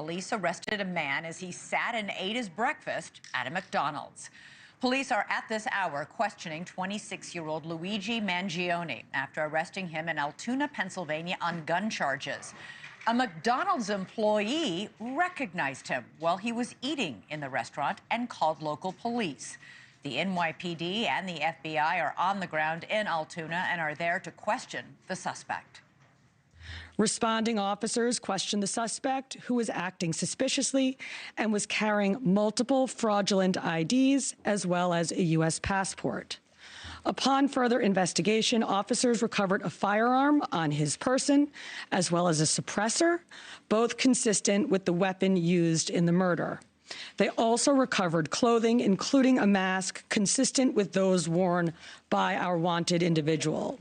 police arrested a man as he sat and ate his breakfast at a McDonald's. Police are at this hour questioning 26-year-old Luigi Mangione after arresting him in Altoona, Pennsylvania on gun charges. A McDonald's employee recognized him while he was eating in the restaurant and called local police. The NYPD and the FBI are on the ground in Altoona and are there to question the suspect. Responding officers questioned the suspect, who was acting suspiciously and was carrying multiple fraudulent IDs as well as a U.S. passport. Upon further investigation, officers recovered a firearm on his person as well as a suppressor, both consistent with the weapon used in the murder. They also recovered clothing, including a mask consistent with those worn by our wanted individual.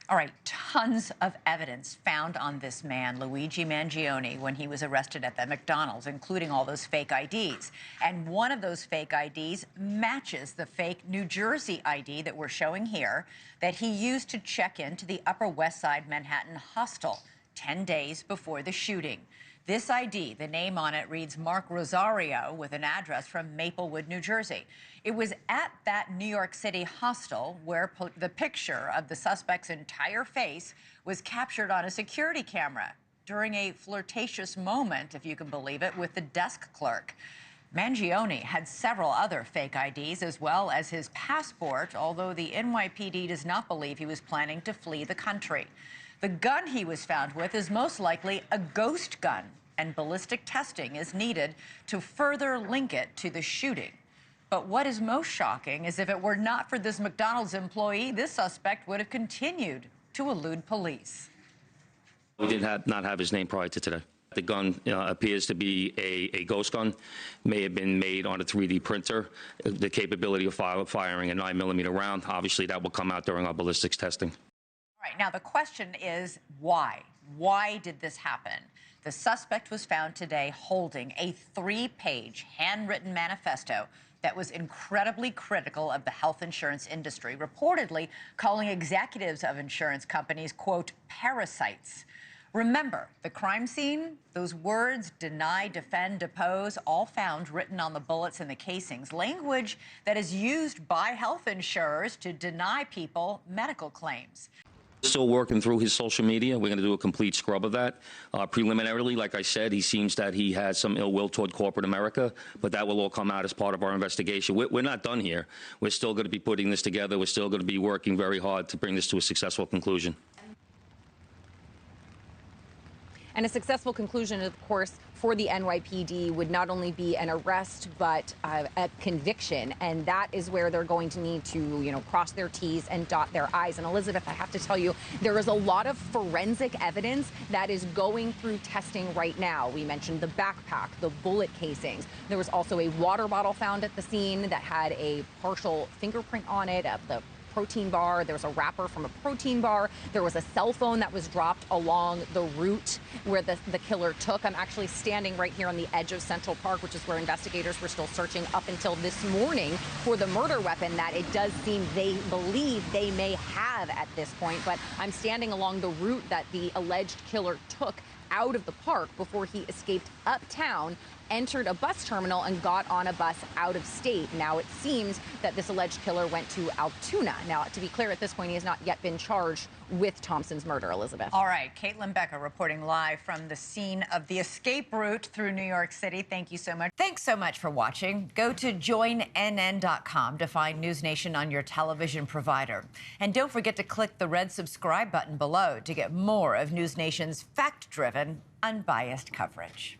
All right, tons of evidence found on this man, Luigi Mangione, when he was arrested at the McDonald's, including all those fake IDs. And one of those fake IDs matches the fake New Jersey ID that we're showing here that he used to check into the Upper West Side Manhattan hostel 10 days before the shooting. This ID, the name on it reads Mark Rosario with an address from Maplewood, New Jersey. It was at that New York City hostel where the picture of the suspect's entire face was captured on a security camera during a flirtatious moment, if you can believe it, with the desk clerk. Mangione had several other fake IDs as well as his passport, although the NYPD does not believe he was planning to flee the country. The gun he was found with is most likely a ghost gun, and ballistic testing is needed to further link it to the shooting. But what is most shocking is if it were not for this McDonald's employee, this suspect would have continued to elude police. We did not have his name prior to today. The gun appears to be a ghost gun, may have been made on a 3D printer. The capability of firing a 9mm round, obviously that will come out during our ballistics testing. All right, now the question is why? Why did this happen? The suspect was found today holding a 3-page handwritten manifesto that was incredibly critical of the health insurance industry, reportedly calling executives of insurance companies, quote, parasites. Remember, the crime scene, those words, deny, defend, depose, all found written on the bullets and the casings, language that is used by health insurers to deny people medical claims. Still working through his social media. We're going to do a complete scrub of that. Preliminarily, like I said, he seems that he has some ill will toward corporate America, but that will all come out as part of our investigation. We're not done here. We're still going to be putting this together. We're still going to be working very hard to bring this to a successful conclusion. And a successful conclusion, of course, for the NYPD would not only be an arrest, but a conviction. And that is where they're going to need to, cross their T's and dot their I's. And Elizabeth, I have to tell you, there is a lot of forensic evidence that is going through testing right now. We mentioned the backpack, the bullet casings. There was also a water bottle found at the scene that had a partial fingerprint on it of the protein bar. There was a wrapper from a protein bar. There was a cell phone that was dropped along the route where the killer took. I'm actually standing right here on the edge of Central Park, which is where investigators were still searching up until this morning for the murder weapon that it does seem they believe they may have at this point. But I'm standing along the route that the alleged killer took out of the park before he escaped uptown, entered a bus terminal, and got on a bus out of state. Now, it seems that this alleged killer went to Altoona. Now, to be clear, at this point, he has not yet been charged with Thompson's murder, Elizabeth. All right, Caitlyn Becker reporting live from the scene of the escape route through New York City. Thank you so much. Thanks so much for watching. Go to joinnn.com to find NewsNation on your television provider. And don't forget to click the red subscribe button below to get more of NewsNation's fact-driven, unbiased coverage.